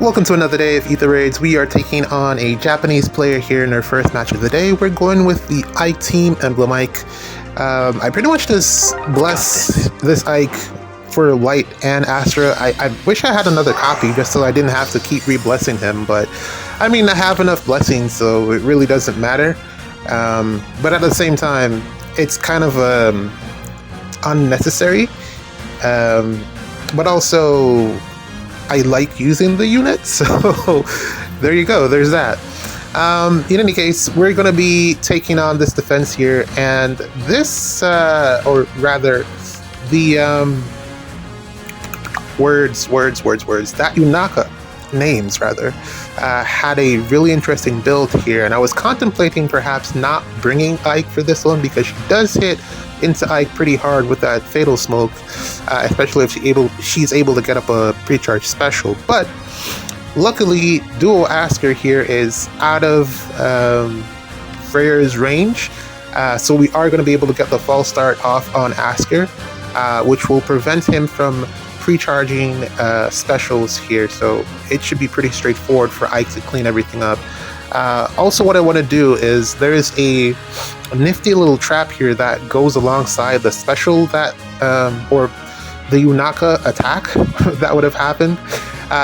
Welcome to another day of Ether Raids. We are taking on a Japanese player here in our first match of the day. We're going with the Ike team, Emblem Ike. I pretty much just bless this Ike for Light and Astra. I wish I had another copy just so I didn't have to keep re-blessing him, but I mean, I have enough blessings, so it really doesn't matter. But at the same time, it's kind of unnecessary. But also, I like using the unit, so there you go, there's that. In any case, we're going to be taking on this defense here, and this, or rather, the that Yunaka names, rather, had a really interesting build here, and I was contemplating perhaps not bringing Ike for this one because she does hit into Ike pretty hard with that fatal smoke, especially if she's able to get up a pre-charge special. But luckily, duo Asker here is out of Freyr's range, so we are going to be able to get the false start off on Asker, which will prevent him from pre-charging specials here, so it should be pretty straightforward for Ike to clean everything up. Also, what I want to do is there is a nifty little trap here that goes alongside the special that, or the Yunaka attack that would have happened.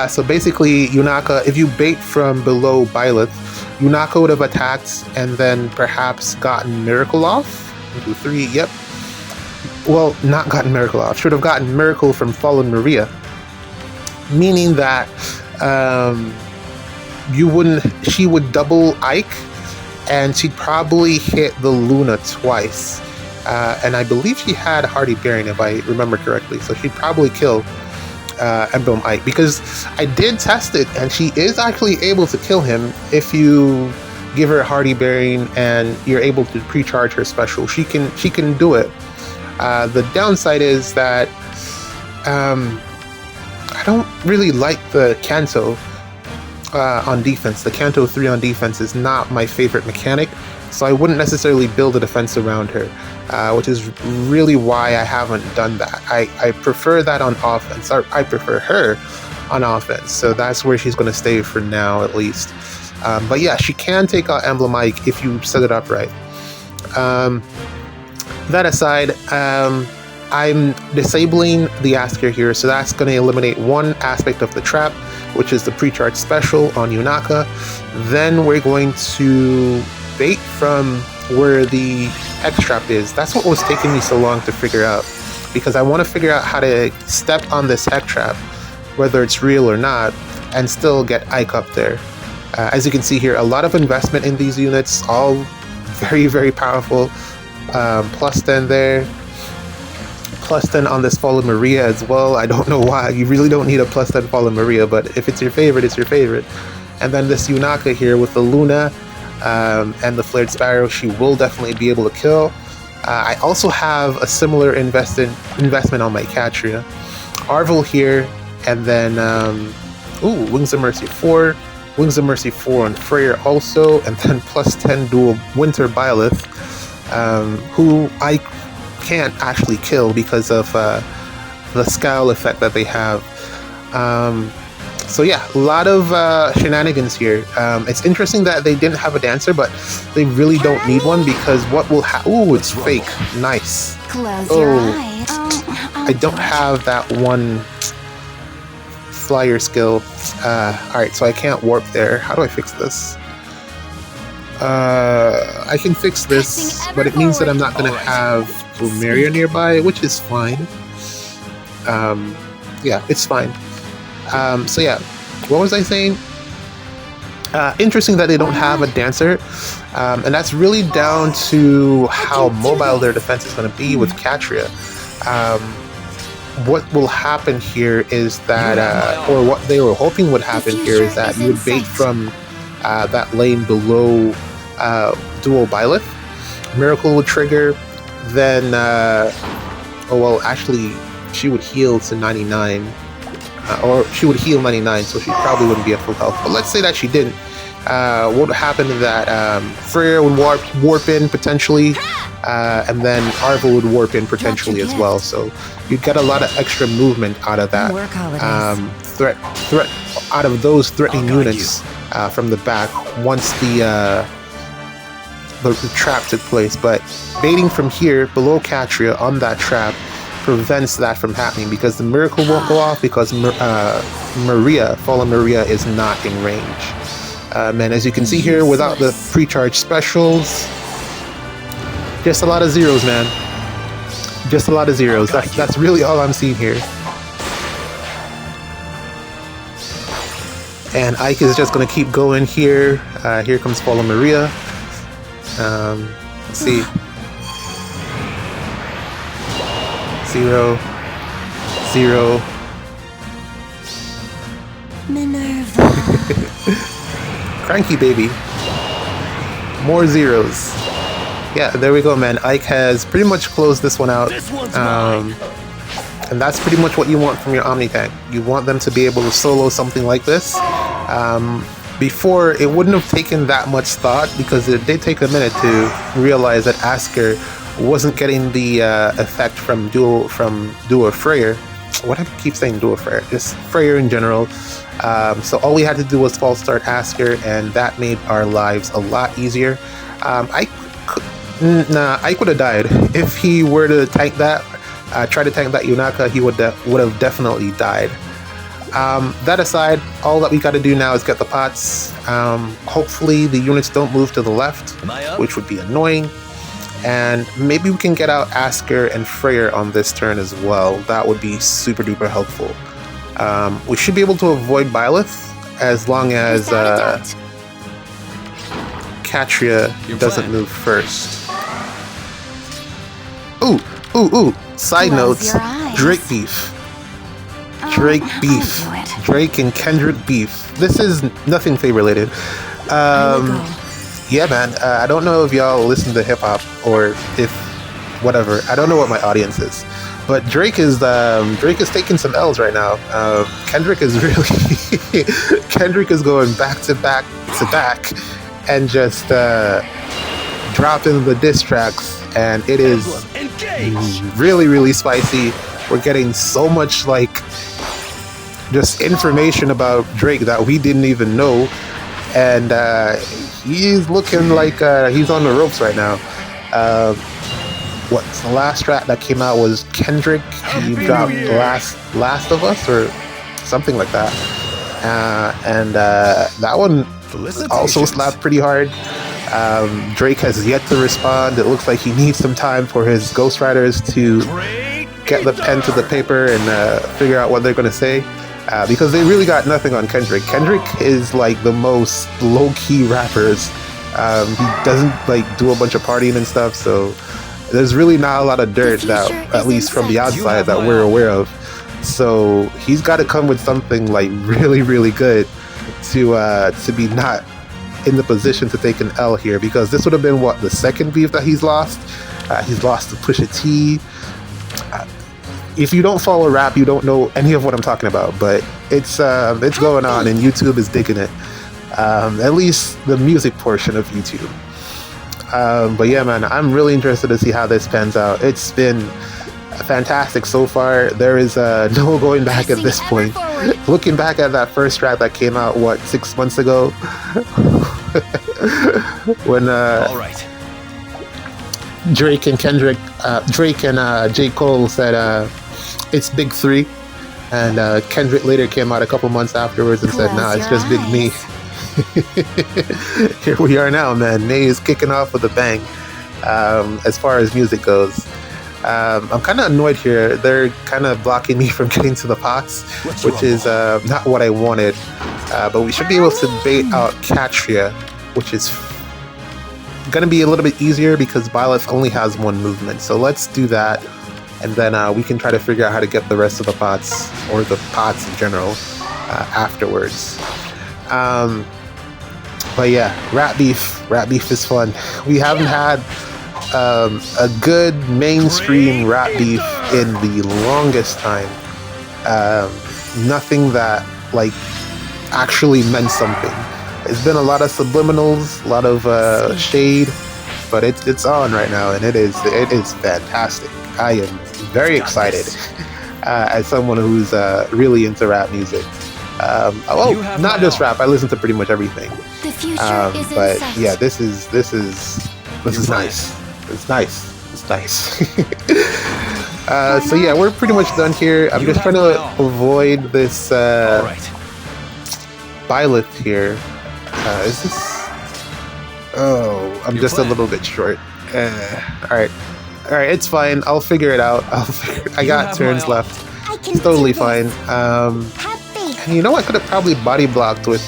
So basically, Yunaka, if you bait from below Byleth, Yunaka would have attacked and then perhaps gotten Miracle off. 1, 2, 3, yep. Well, not gotten Miracle off. Should have gotten Miracle from Fallen Maria. Meaning that she would double Ike, and she'd probably hit the Luna twice. And I believe she had Hardy Bearing, if I remember correctly, so she'd probably kill Emblem Ike, because I did test it, and she is actually able to kill him if you give her Hardy Bearing and you're able to pre-charge her special. She can do it. The downside is that I don't really like the Kanto on defense. The Kanto 3 on defense is not my favorite mechanic, so I wouldn't necessarily build a defense around her, which is really why I haven't done that. I prefer that on offense. I prefer her on offense, so that's where she's going to stay for now, at least. But yeah, she can take out Emblem Ike if you set it up right. That aside, I'm disabling the Asker here, so that's going to eliminate one aspect of the trap, which is the pre-charge special on Yunaka. Then we're going to bait from where the X-trap is. That's what was taking me so long to figure out, because I want to figure out how to step on this X-trap, whether it's real or not, and still get Ike up there. As you can see here, a lot of investment in these units, all very, very powerful. Plus 10 there. Plus 10 on this Fallen Maria as well. I don't know why. You really don't need a plus 10 Fallen Maria, but if it's your favorite, it's your favorite. And then this Yunaka here with the Luna and the Flared Sparrow, she will definitely be able to kill. I also have a similar investment on my Katria. Arvel here, and then Wings of Mercy 4. Wings of Mercy 4 on Freyr also, and then plus 10 dual Winter Byleth, who I can't actually kill because of the scowl effect that they have. So yeah, a lot of shenanigans here. It's interesting that they didn't have a dancer, but they really don't need one, because what will happen? Ooh, it's fake. Nice. I don't have that one flyer skill. Alright, so I can't warp there. How do I fix this? I can fix this, but it means that I'm not going to have Lumeria nearby, which is fine. Yeah, it's fine. So yeah, what was I saying? Interesting that they don't have a dancer, and that's really down to how mobile their defense is going to be with Katria. What will happen here is that, or what they were hoping would happen here is that you would bait from that lane below dual Byleth. Miracle would trigger, then oh well, actually she would heal to 99, or she would heal 99, so she probably wouldn't be at full health, but let's say that she didn't. What would happen is that Freyr would warp in potentially, and then Arvo would warp in potentially as well. So you'd get a lot of extra movement out of that threat out of those threatening units from the back once the trap took place. But baiting from here below Catria on that trap prevents that from happening because the miracle won't go off because Fallen Maria is not in range. And as you can see here, without the pre-charge specials, just a lot of zeros, man. Just a lot of zeros. That's really all I'm seeing here. And Ike is just going to keep going here. Here comes Fallen Maria. Let's see. 0, 0. Minerva. Cranky baby. More zeros. Yeah, there we go, man. Ike has pretty much closed this one out. And that's pretty much what you want from your Omni tank. You want them to be able to solo something like this. Before, it wouldn't have taken that much thought because it did take a minute to realize that Asker wasn't getting the effect from Duo Freyr. What do I keep saying Duo Freyr? Just Freyr in general. So all we had to do was false start Asker, and that made our lives a lot easier. Ike would have died if he were to tank that. Try to tank that Yunaka, he would have definitely died. That aside, all that we got to do now is get the pots. Hopefully the units don't move to the left, which would be annoying. And maybe we can get out Asker and Freyr on this turn as well. That would be super duper helpful. We should be able to avoid Byleth as long as Catria doesn't move first. Ooh. Side notes, Drake beef. Drake beef. Drake and Kendrick beef. This is nothing Faye related. Yeah, man. I don't know if y'all listen to hip hop or if whatever. I don't know what my audience is, but Drake is taking some L's right now. Kendrick is really Kendrick is going back to back and just dropping the diss tracks, and it is really, really spicy. We're getting so much just information about Drake that we didn't even know, and he's looking like he's on the ropes right now. What's the last track that came out was Kendrick. He dropped Last of Us or something like that, and that one also slapped pretty hard. Drake has yet to respond. It looks like he needs some time for his ghostwriters to get the pen to the paper and figure out what they're going to say, because they really got nothing on Kendrick. Kendrick is like the most low-key rappers. He doesn't do a bunch of partying and stuff, so there's really not a lot of dirt that, at least from the outside, that we're aware of. So he's got to come with something really, really good to be not in the position to take an L here, because this would have been the second beef that he's lost. He's lost to Pusha T. If you don't follow rap, you don't know any of what I'm talking about, but it's going on, and YouTube is digging it. At least the music portion of YouTube. But yeah, man, I'm really interested to see how this pans out. It's been fantastic so far. There is no going back at this point. Looking back at that first track that came out 6 months ago, when Drake and J. Cole said it's Big 3, and Kendrick later came out a couple months afterwards and said, nah, it's just Big Me. Here we are now, man. May is kicking off with a bang as far as music goes. I'm kind of annoyed here. They're kind of blocking me from getting to the pots, which is not what I wanted. But we should be able to bait out Catria, which is going to be a little bit easier because Byleth only has one movement. So let's do that, and then we can try to figure out how to get the rest of the pots, or the pots in general, afterwards. But yeah, Rat Beef is fun. We haven't had a good mainstream Rat Beef in the longest time. Nothing that actually meant something. It's been a lot of subliminals, a lot of shade, but it's on right now, and it is fantastic. I am very excited as someone who's really into rap music. Not just rap. I listen to pretty much everything. The future is in But sight. yeah, this is nice. It's nice. It's nice. So yeah, we're pretty much done here. I'm just trying to avoid this Byleth here. Is this? Oh, I'm just a little bit short. All right, it's fine. I'll figure it out. I got turns left. It's totally fine. And you know, I could have probably body blocked with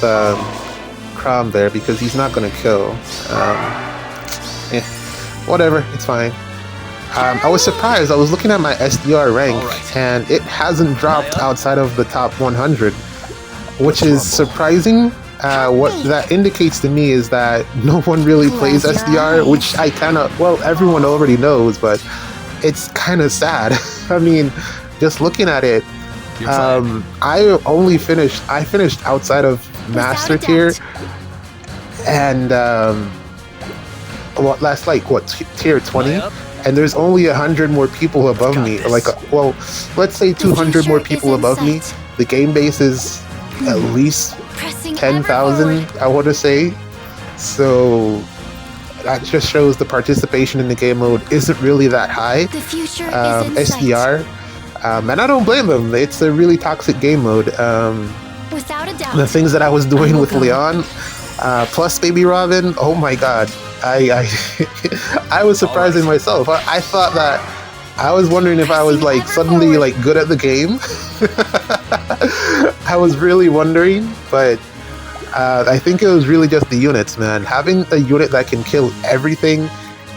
Crom there because he's not gonna kill. Whatever, it's fine. I was surprised. I was looking at my SDR rank, and it hasn't dropped outside of the top 100, which is surprising. What that indicates to me is that no one really plays SDR, which I kind of, well, everyone already knows, but it's kind of sad. I mean, just looking at it, I finished outside of Master Tier, and well, that's like what, Tier 20, and there's only 100 more people above me. Like, well, let's say 200 more people above me. The game base is at least 10,000, I want to say. So that just shows the participation in the game mode isn't really that high. The future is in SDR, and I don't blame them. It's a really toxic game mode. Without a doubt. The things that I was doing with Leon, plus Baby Robin, oh my god, I was surprising myself. I thought that, I was wondering if I was like suddenly like good at the game. I was really wondering, but I think it was really just the units, man. Having a unit that can kill everything,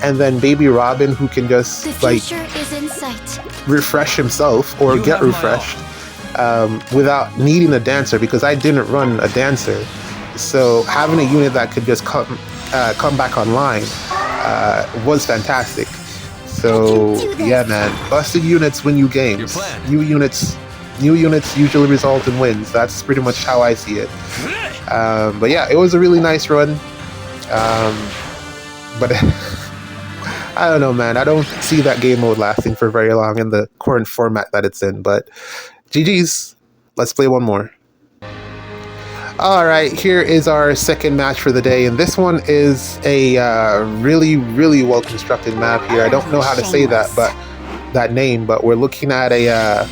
and then Baby Robin who can just like refresh himself or get refreshed without needing a dancer, because I didn't run a dancer. So having a unit that could just come back online was fantastic. So yeah, man, busted units win you games. New units usually result in wins. That's pretty much how I see it. But yeah, it was a really nice run. But I don't know, man. I don't see that game mode lasting for very long in the current format that it's in. But GG's. Let's play one more. Alright, here is our second match for the day, and this one is a really, really well-constructed map here. I don't know how to say that name, but we're looking at a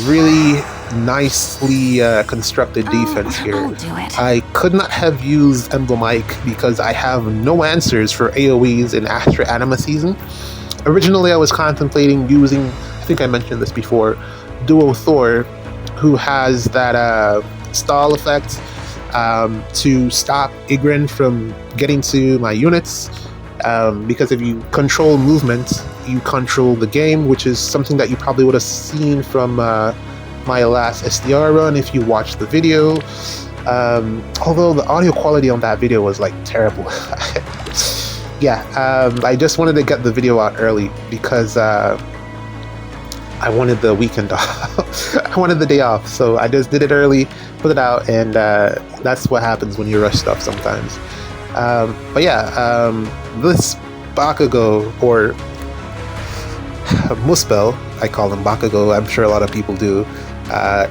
really nicely constructed defense here. I could not have used Emblem Ike because I have no answers for AoEs in Astra Anima Season. Originally, I was contemplating using, I think I mentioned this before, Duo Thor, who has that stall effect to stop Igrin from getting to my units, because if you control movement, you control the game, which is something that you probably would have seen from my last SDR run if you watched the video, although the audio quality on that video was like terrible. Yeah, I just wanted to get the video out early because I wanted the weekend off. I wanted the day off, so I just did it early, put it out, and that's what happens when you rush stuff sometimes. But yeah, this Bakugo, or Muspel, I call him Bakugo, I'm sure a lot of people do,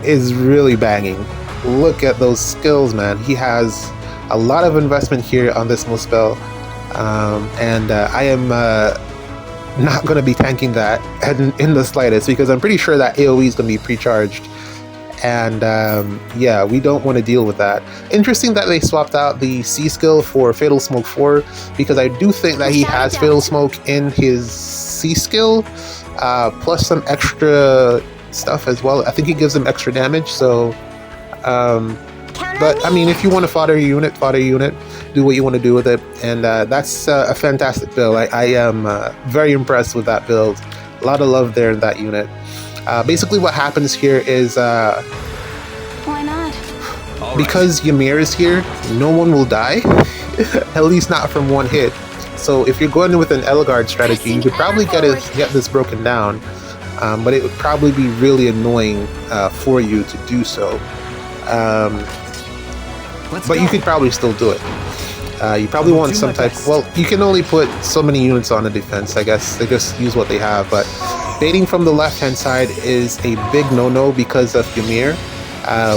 is really banging. Look at those skills, man. He has a lot of investment here on this Muspel, and I am not going to be tanking that in the slightest, because I'm pretty sure that AoE is going to be pre-charged, and yeah, we don't want to deal with that. Interesting that they swapped out the C skill for Fatal Smoke 4, because I do think that he has Fatal Smoke in his C skill, plus some extra stuff as well. I think he gives him extra damage, so but I mean, if you want to fodder your unit, do what you want to do with it, and that's a fantastic build. I am very impressed with that build. A lot of love there in that unit. Basically what happens here is Why not? because Ymir is here, no one will die, at least not from one hit. So if you're going with an Elgard strategy, you could probably get this broken down, but it would probably be really annoying for you to do so. But you could probably still do it. You probably want do some my type. best. Well, you can only put so many units on the defense. I guess they just use what they have. But baiting from the left-hand side is a big no-no because of Ymir.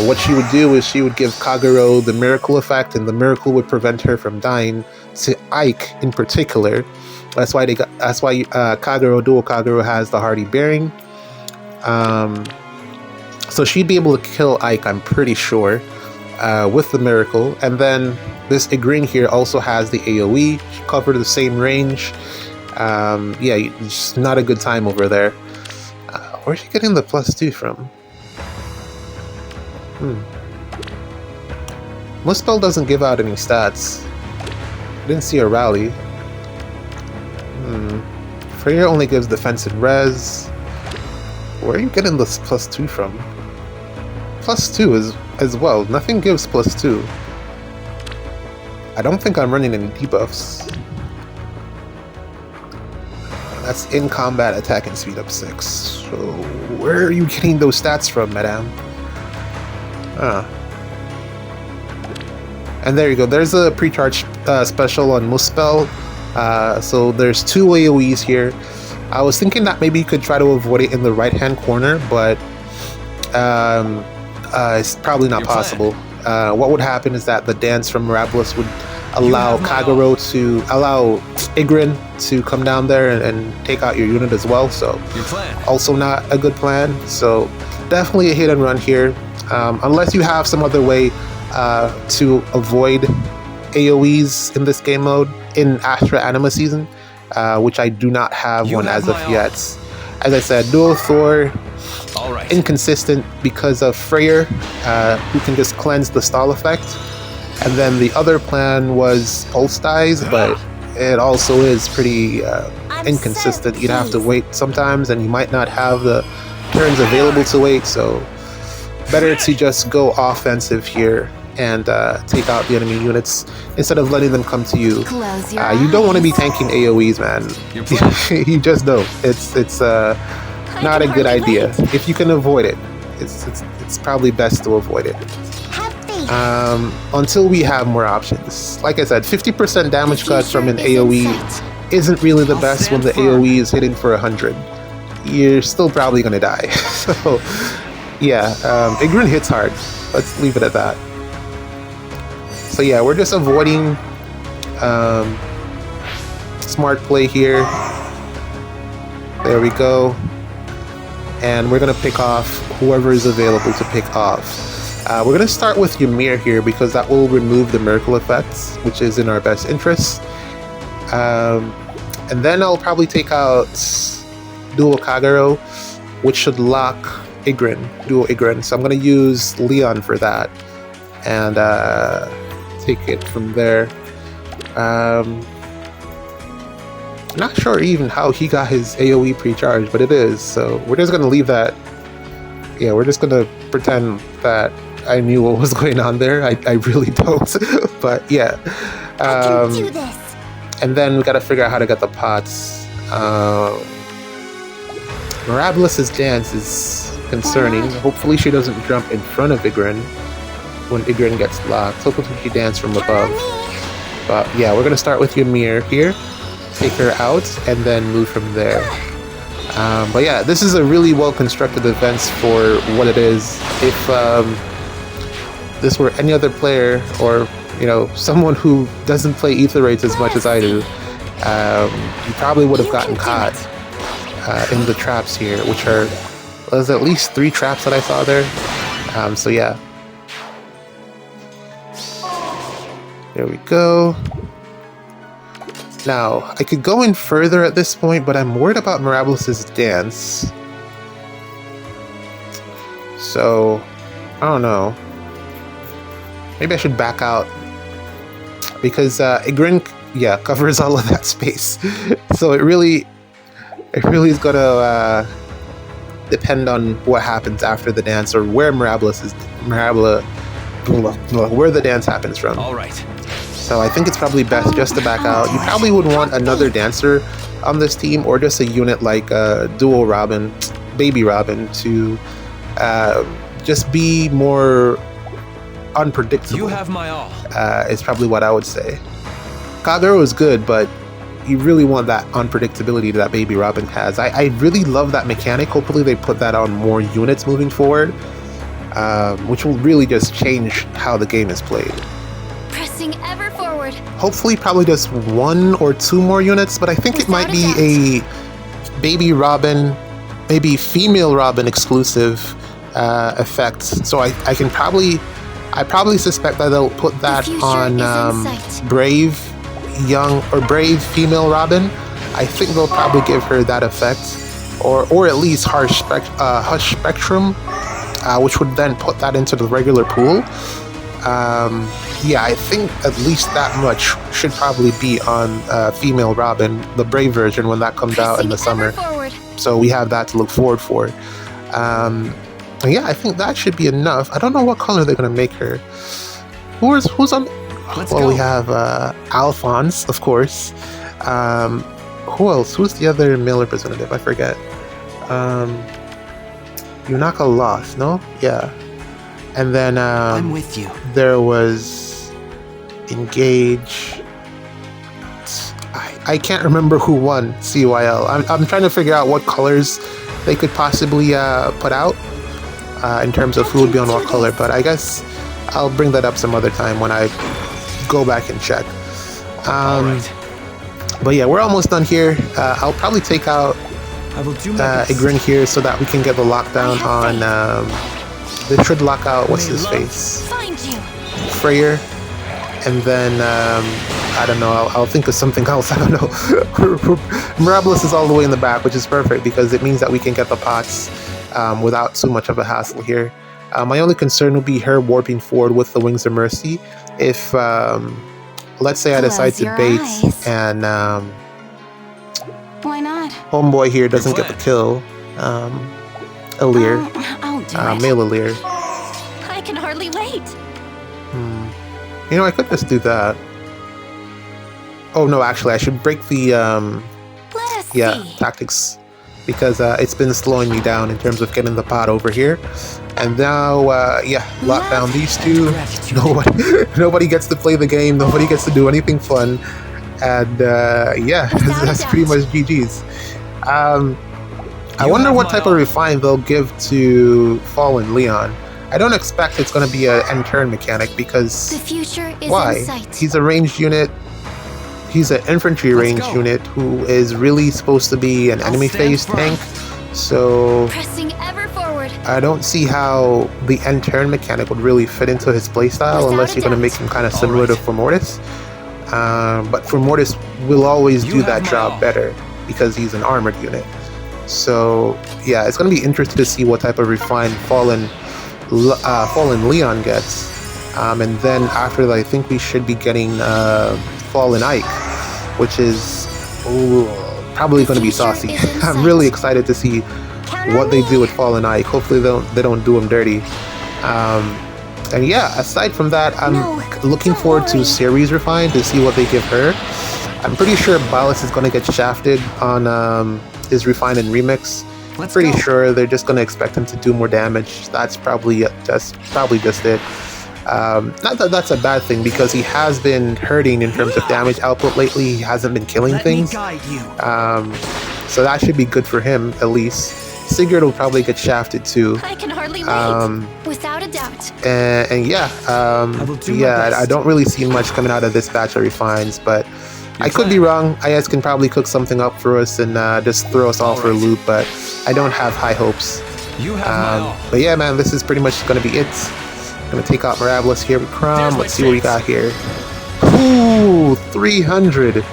What she would do is she would give Kagero the miracle effect, and the miracle would prevent her from dying. To Ike in particular, that's why Kagero, dual Kagero, has the hardy bearing. So she'd be able to kill Ike, I'm pretty sure, with the miracle. And then this Igrin here also has the AoE, she covered the same range. Yeah, it's not a good time over there. Where's she getting the +2 from? Muspel doesn't give out any stats. Didn't see a rally. Freya only gives defense and res. Where are you getting this +2 from? +2 is as well. Nothing gives +2. I don't think I'm running any debuffs. That's in combat attack and speed up 6. So where are you getting those stats from, madame? And there you go. There's a pre-charge special on Muspel. So there's 2 AoEs here. I was thinking that maybe you could try to avoid it in the right-hand corner, but it's probably not possible. What would happen is that the dance from Miraculous would allow Kagero to allow Igrin to come down there and take out your unit as well. So also not a good plan. So definitely a hit and run here, unless you have some other way to avoid AoEs in this game mode in Astra Anima Season, which I do not have one as of yet. As I said, dual Thor, inconsistent because of Freyr, who can just cleanse the stall effect. And then the other plan was Ulstice, but it also is pretty inconsistent. You'd have to wait sometimes, and you might not have the turns available to wait, so better to just go offensive here and take out the enemy units instead of letting them come to you. You don't want to be tanking AoEs, man. You just don't. It's not a good idea. If you can avoid it, it's probably best to avoid it. Until we have more options. Like I said, 50% damage cut from an AoE isn't really the best when the AoE is hitting for 100. You're still probably gonna die. So yeah, Igrin hits hard. Let's leave it at that. So yeah, we're just avoiding smart play here. There we go. And we're gonna pick off whoever is available to pick off. We're going to start with Ymir here because that will remove the miracle effects, which is in our best interest. And then I'll probably take out dual Kagero, which should lock Igrin, dual Igrin. So I'm going to use Leon for that and take it from there. Not sure even how he got his AoE pre-charge, but it is. So we're just going to leave that. Yeah, we're just going to pretend that I knew what was going on there. I really don't. But yeah. I can do this. And then we gotta figure out how to get the pots. Mirabulous's dance is concerning. Hopefully she doesn't jump in front of Igrin when Igrin gets locked. Hopefully she dances from above. But yeah, we're gonna start with Ymir here. Take her out and then move from there. But yeah, this is a really well-constructed defense for what it is. If this were any other player, or someone who doesn't play Ether rates as much as I do, you probably would have gotten caught in the traps here, which there's at least 3 traps that I saw there. So yeah. There we go. Now, I could go in further at this point, but I'm worried about Mirabulous's dance. So, I don't know. Maybe I should back out. Because Igrin, covers all of that space. So it really is gonna depend on what happens after the dance, or where where the dance happens from. All right. So I think it's probably best just to back out. You probably would want another dancer on this team, or just a unit like Dual Robin, Baby Robin, to just be more unpredictable. You have my all. Is probably what I would say. Kagero is good, but you really want that unpredictability that Baby Robin has. I really love that mechanic. Hopefully they put that on more units moving forward, which will really just change how the game is played. Pressing ever forward. Hopefully probably just 1 or 2 more units, but I think it might be a Baby Robin, maybe female Robin exclusive effect. So I probably suspect that they'll put that on Brave young or Brave female Robin. I think they'll probably give her that effect, or at least Hush Spectrum, which would then put that into the regular pool. Yeah, I think at least that much should probably be on female Robin, the Brave version, when that comes out in the summer. So we have that to look forward for. Yeah, I think that should be enough. I don't know what color they're gonna make her. Who's on? Well, we have Alphonse, of course. Who else? Who's the other male representative? I forget. Yunaka lost, no? Yeah. And then I'm with you. There was Engage. I can't remember who won CYL. I'm trying to figure out what colors they could possibly put out in terms of who would be on what color, but I guess I'll bring that up some other time when I go back and check. But yeah, we're almost done here. I'll probably take out Igrin here so that we can get the lockdown on. They should lock out what's his face, Freyr, and then I don't know. I'll think of something else. I don't know. Mirabilis is all the way in the back, which is perfect because it means that we can get the pots without too much of a hassle here. My only concern would be her warping forward with the Wings of Mercy. If let's say I decide to bait and why not? Homeboy here doesn't get the kill. Alir, male Alir. I can hardly wait. You know, I could just do that. Oh no, actually, I should break the tactics because it's been slowing me down in terms of getting the pot over here. And now, lock down these two. Nobody gets to play the game. Nobody gets to do anything fun. And that's pretty much GG's. I wonder what type of refine they'll give to Fallen Leon. I don't expect it's going to be an end turn mechanic because the future is why? in sight. He's a ranged unit. He's an infantry ranged unit who is really supposed to be an enemy phase tank. So Pressing ever forward. I don't see how the end turn mechanic would really fit into his playstyle unless you're going to make him kind of similar to Formortis. But Formortis will always do that job better because he's an armored unit. So yeah, it's going to be interesting to see what type of refined Fallen Leon gets. And then after that, I think we should be getting Fallen Ike, which is probably going to be saucy. I'm really excited to see what they do with Fallen Ike. Hopefully they don't do him dirty. And yeah, aside from that, I'm looking forward to Series Refine to see what they give her. I'm pretty sure Ballas is going to get shafted on his Refine and Remix. Pretty sure they're just going to expect him to do more damage. That's probably just it. Not that that's a bad thing because he has been hurting in terms of damage output lately. He hasn't been killing things. So that should be good for him at least. Sigurd will probably get shafted too. I can hardly wait. Without a doubt. I don't really see much coming out of this batch of refines, but I could be wrong. IS can probably cook something up for us and just throw us all for a loop, but I don't have high hopes. But yeah, man, this is pretty much going to be it. I'm going to take out Mirabilis here with Crom. Let's see what we got here. Ooh, 300.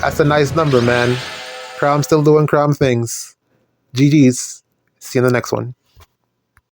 That's a nice number, man. Crom still doing Crom things. GG's. See you in the next one.